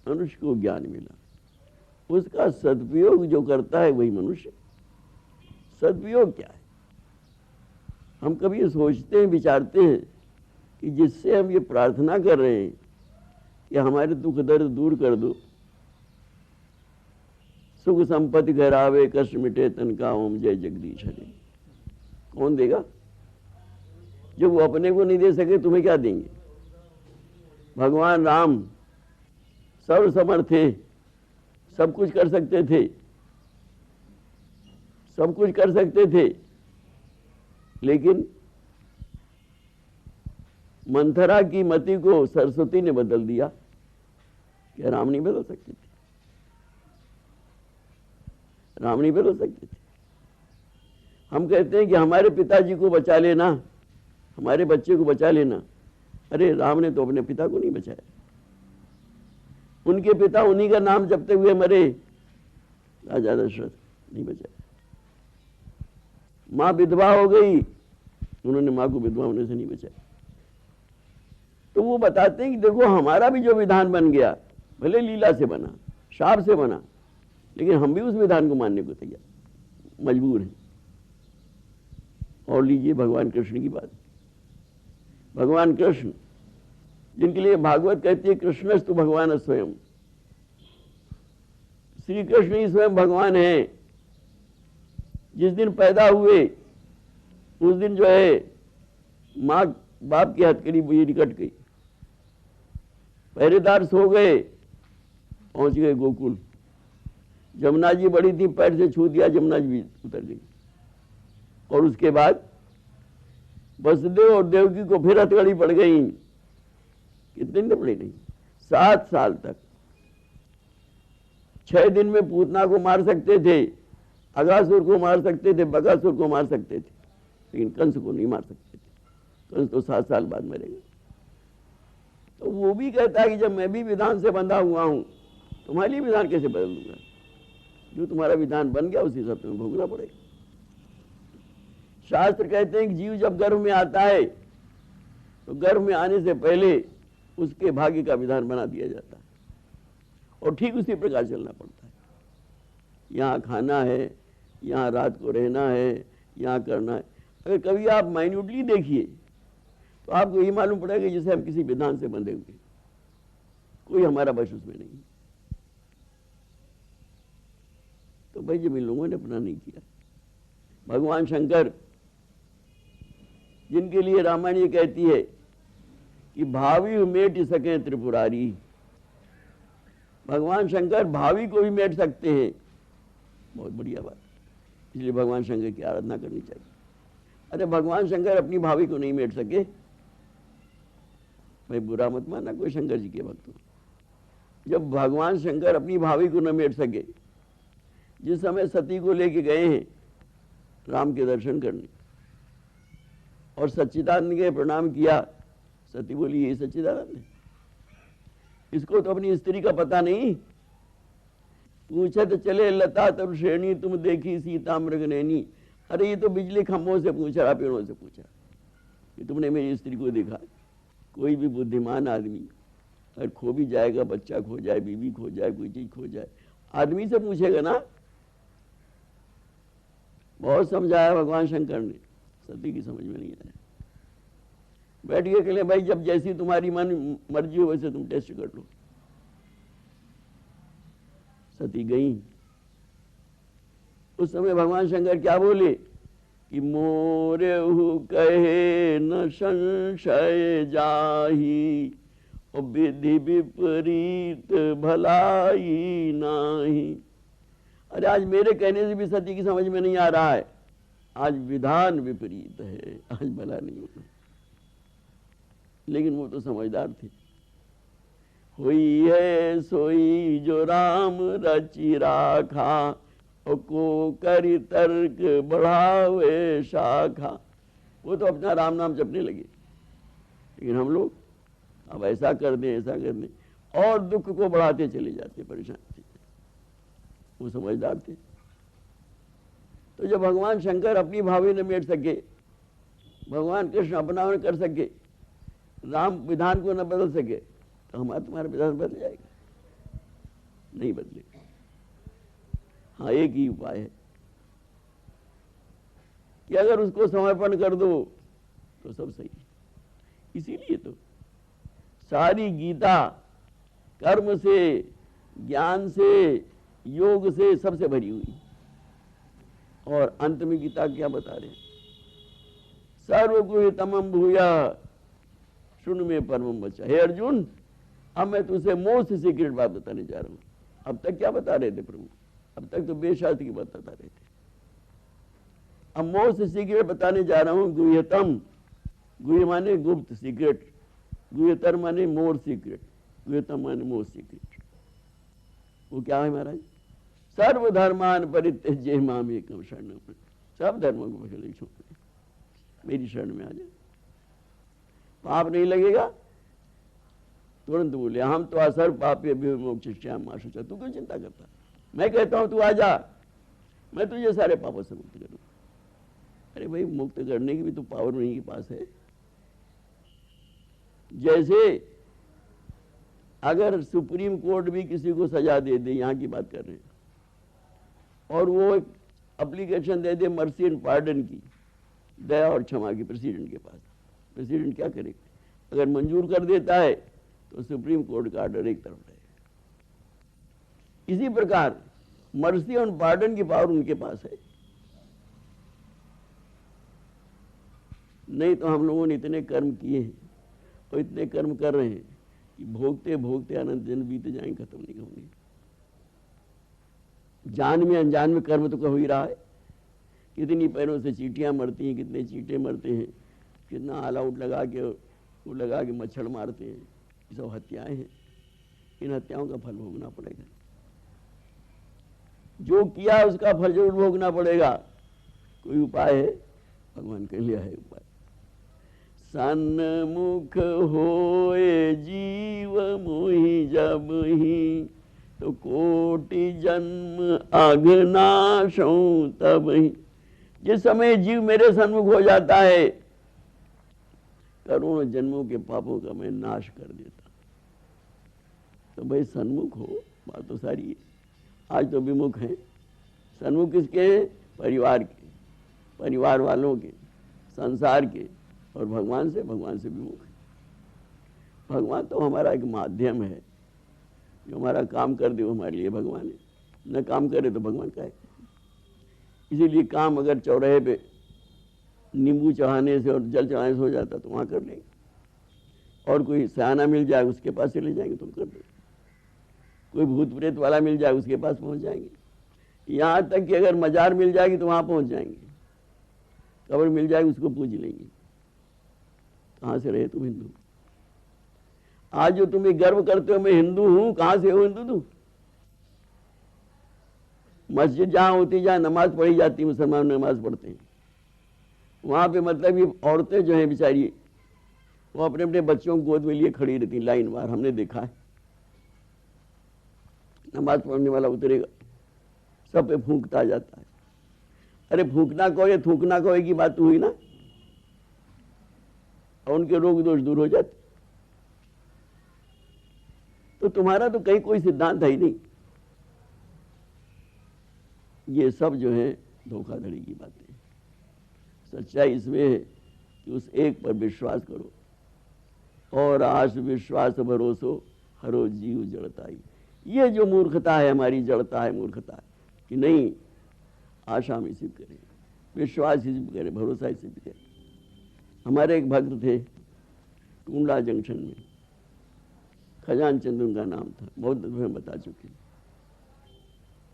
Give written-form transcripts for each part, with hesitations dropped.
मनुष्य को ज्ञान मिला, उसका सदुपयोग जो करता है वही मनुष्य। सदुपयोग क्या है? हम कभी सोचते हैं, विचारते हैं कि जिससे हम ये प्रार्थना कर रहे हैं कि हमारे दुख दर्द दूर कर दो, सुख संपत्ति घर आवे, कष्ट मिटे तन का, ओम जय जगदीश हरे, कौन देगा? जब वो अपने को नहीं दे सके तुम्हें क्या देंगे? भगवान राम सर्व समर्थ थे, सब कुछ कर सकते थे, सब कुछ कर सकते थे, लेकिन मंथरा की मति को सरस्वती ने बदल दिया। क्या राम नहीं बदल सकते थे? राम नहीं बदल सकते थे। हम कहते हैं कि हमारे पिताजी को बचा लेना, हमारे बच्चे को बचा लेना। अरे राम ने तो अपने पिता को नहीं बचाया, उनके पिता उन्हीं का नाम जपते हुए मरे, राजा दशरथ नहीं बचाया। मां विधवा हो गई, उन्होंने मां को विधवा होने से नहीं बचाया। तो वो बताते हैं कि देखो हमारा भी जो विधान बन गया, भले लीला से बना, शाप से बना, लेकिन हम भी उस विधान को मानने को तैयार, मजबूर हैं। और लीजिए भगवान कृष्ण की बात। भगवान कृष्ण, जिनके लिए भागवत कहती है कृष्णस्तु भगवान स्वयं, श्री कृष्ण ही स्वयं भगवान है। जिस दिन पैदा हुए उस दिन जो है माँ बाप की हथकड़ी बुझी निकट गई, पहरेदार सो गए, पहुंच गए गोकुल। जमुना जी बड़ी थी, पैर से छू दिया, जमुना जी भी उतर गई। और उसके बाद वसुदेव और देवकी को फिर हथकड़ी पड़ गई। कितने दिन पड़ी नहीं? 7 साल तक। 6 दिन में पूतना को मार सकते थे, अगासुर को मार सकते थे, बकासुर को मार सकते थे, लेकिन कंस को नहीं मार सकते थे। कंस तो 7 साल बाद मरेगा। तो वो भी कहता है कि जब मैं भी विधान से बंधा हुआ हूं, तुम्हारे विधान कैसे बदल दूंगा? जो तुम्हारा विधान बन गया उसी सब तुम्हें भोगना पड़ेगा। शास्त्र कहते हैं कि जीव जब गर्भ में आता है तो गर्भ में आने से पहले उसके भाग्य का विधान बना दिया जाता है, और ठीक उसी प्रकार चलना पड़ता है। यहाँ खाना है, यहाँ रात को रहना है, यहाँ करना है। अगर कभी आप माइन्यूटली देखिए तो आपको ये मालूम पड़ेगा जैसे हम किसी विधान से बंधे हुए, कोई हमारा बश उसमें नहीं। तो भाई जब इन लोगों ने अपना नहीं किया, भगवान शंकर जिनके लिए रामायण ये कहती है कि भावी मेट सके त्रिपुरारी, भगवान शंकर भावी को भी मेट सकते हैं। बहुत बढ़िया बात, इसलिए भगवान शंकर की आराधना करनी चाहिए। अरे भगवान शंकर अपनी भावी को नहीं मेट सके, भाई बुरा मत मानना कोई शंकर जी के भक्त हो। जब भगवान शंकर अपनी भावी को न मेट सके, जिस समय सती को लेके गए हैं राम के दर्शन करने और सच्चिदानंद के प्रणाम किया, सती बोली ये सच्चिदानंद है, इसको तो अपनी स्त्री का पता नहीं। पूछत चले लता तब श्रेणी, तुम देखी सीता मृगनैनी। अरे ये तो बिजली खंभों से पूछा, पेड़ों से पूछा कि तुमने मेरी स्त्री को देखा? कोई भी बुद्धिमान आदमी अगर खो भी जाएगा, बच्चा खो जाए, बीवी खो जाए, कोई चीज खो जाए, आदमी से पूछेगा ना। बहुत समझाया भगवान शंकर ने, सती की समझ में नहीं आया। बैठ गए के लिए भाई जब जैसी तुम्हारी मन मर्जी हो वैसे तुम टेस्ट कर लो। सती गई। उस समय भगवान शंकर क्या बोले कि मोरेहु कहे न संशय जाही, और विधि विपरीत भलाई नाही। अरे आज मेरे कहने से भी सती की समझ में नहीं आ रहा है, आज विधान विपरीत है, आज भला नहीं होना। लेकिन वो तो समझदार थे। हुई है सोई जो राम रचि राखा, और को करी तर्क बढ़ावे शाखा। वो तो अपना राम नाम जपने लगे, लेकिन हम लोग अब ऐसा कर दें, ऐसा कर दें, और दुख को बढ़ाते चले जाते, परेशान थे। वो समझदार थे। तो जब भगवान शंकर अपनी भावी न मेट सके, भगवान कृष्ण अपना न कर सके, राम विधान को न बदल सके, तो हमारा तुम्हारा विधान बदल जाएगा। नहीं बदलेगा। हाँ, एक ही उपाय है कि अगर उसको समर्पण कर दो तो सब सही है। इसीलिए तो सारी गीता कर्म से, ज्ञान से, योग से सबसे भरी हुई। और अंत में गीता क्या बता रहे हैं? सर्वगुह्यतमं भूया सुन में परमं वचः। हे अर्जुन, अब मैं तुझसे मोस्ट सीक्रेट बात बताने जा रहा हूं। अब तक क्या बता रहे थे प्रभु? अब तक तो बेशास्त्र की बात बता रहे थे। अब मोस्ट सीक्रेट बताने जा रहा हूं। गुह्यतम, गुह्य माने गुप्त, सीक्रेट। गुह्यतर माने मोर सीक्रेट, गुह्यतम माने मोस्ट सीक्रेट। वो क्या है महाराज? सर्वधर्मान परित्यज्य माम एकम शरणम। सब धर्मों को पकड़ छोड़ मेरी शरण में आ जाए, पाप नहीं लगेगा। तुरंत बोले हम तो असर पापी अभिमोक्षिष्यामि मा शुचः। तू क्यों चिंता करता? मैं कहता हूं तू आ जा, मैं तुझे सारे पापों से मुक्त करूं। अरे भाई, मुक्त करने की भी तो पावर उन्हीं के पास है। जैसे अगर सुप्रीम कोर्ट भी किसी को सजा दे दे, यहां की बात कर रहे हैं, और वो एक application they they mercy and pardon की, दया और क्षमा की, प्रेसिडेंट के पास, प्रेसिडेंट क्या करेगा? अगर मंजूर कर देता है तो सुप्रीम कोर्ट का ऑर्डर एक तरफ रहेगा। इसी प्रकार मर्सी और पार्डन की पावर उनके पास है। नहीं तो हम लोगों ने इतने कर्म किए हैं और इतने कर्म कर रहे हैं कि भोगते भोगते अनंत दिन बीत जाएंगे, खत्म नहीं होंगे। जान में अनजान में कर्म तो हो ही रहा है। कितनी पैरों से चींटियां मरती हैं, कितने चींटे मरते हैं, कितना ऑल आउट लगा के मच्छर मारते हैं। ये सब हत्याएं हैं। इन हत्याओं का फल भोगना पड़ेगा। जो किया उसका फल जरूर भोगना पड़ेगा। कोई उपाय है? भगवान के लिए है उपाय। सन्मुख होए जीव मोहि जब ही, तो कोटि जन्म अघनाशों तब ही। जिस समय जीव मेरे सन्मुख हो जाता है, करोड़ों जन्मों के पापों का मैं नाश कर देता। तो भाई सन्मुख हो, बात तो सारी है। आज तो विमुख है। सन्मुख किसके हैं? परिवार के, परिवार वालों के, संसार के, और भगवान से विमुख है। भगवान तो हमारा एक माध्यम है। जो हमारा काम कर दे वो हमारे लिए भगवान है, न काम करे तो भगवान का है। इसीलिए काम अगर चौराहे पे नींबू चढ़ाने से और जल चढ़ाने से हो जाता तो वहां कर लेंगे, और कोई सयाना मिल जाए उसके पास चले जाएंगे, तुम कर दो। कोई भूत प्रेत वाला मिल जाए उसके पास पहुंच जाएंगे। यहां तक कि अगर मजार मिल जाएगी तो वहां पहुंच जाएंगे। कब्र मिल जाएगी उसको पूज लेंगे। कहां से रहे तुम हिंदू? आज जो तुम्हें गर्व करते हो मैं हिंदू हूं, कहां से हो हिंदू तुम? मस्जिद जहां होती, जहां नमाज पढ़ी जाती, मुसलमान नमाज पढ़ते हैं, वहां पे मतलब ये औरतें जो हैं बेचारी, वो अपने अपने बच्चों को गोद में लिए खड़ी रहती लाइन बार। हमने देखा है। नमाज पढ़ने वाला उतरेगा, सब पे फूंकता जाता है। अरे फूंकना कहो या थूकना कहो, एक ही बात हुई ना। और उनके रोग दोष दूर हो जाते। तो तुम्हारा तो कहीं कोई सिद्धांत है ही नहीं। ये सब जो है धोखाधड़ी की बातें। सच्चाई इसमें है कि उस एक पर विश्वास करो, और आश विश्वास भरोसो हरो जीव जड़ताई। ये जो मूर्खता है, हमारी जड़ता है, मूर्खता है कि नहीं आशा में सिद्ध करें, विश्वास ही सिद्ध करें, भरोसा ही सिद्ध करें। हमारे एक भक्त थे टूंडला जंक्शन में, खजान चंद उनका नाम था, बहुत दफे बता चुके।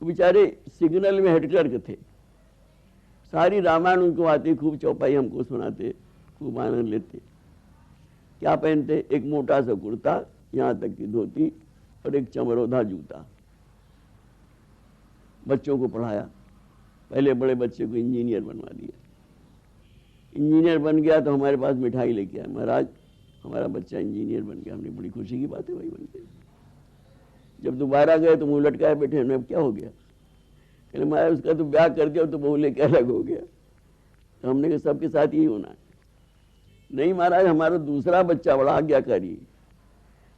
वो बेचारे सिग्नल में हेड क्लर्क थे। सारी रामायण उनको आती, खूब चौपाई हमको सुनाते, खूब आनंद लेते। क्या पहनते? एक मोटा सा कुर्ता, यहाँ तक की धोती, और एक चमरोधा जूता। बच्चों को पढ़ाया। पहले बड़े बच्चे को इंजीनियर बनवा दिया। इंजीनियर बन गया तो हमारे पास मिठाई लेके आया, महाराज हमारा बच्चा इंजीनियर बन गया। हमने बड़ी खुशी की बात है भाई, बन गया। जब दोबारा गए तो मुंह लटकाए बैठे, अब क्या हो गया? कहले महाराज उसका तो ब्याह कर दिया तो बहू लेके अलग हो गया। तो हमने कहा सबके साथ यही होना है। नहीं महाराज, हमारा दूसरा बच्चा बड़ा आज्ञाकारी।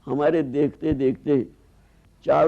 हमारे देखते देखते 4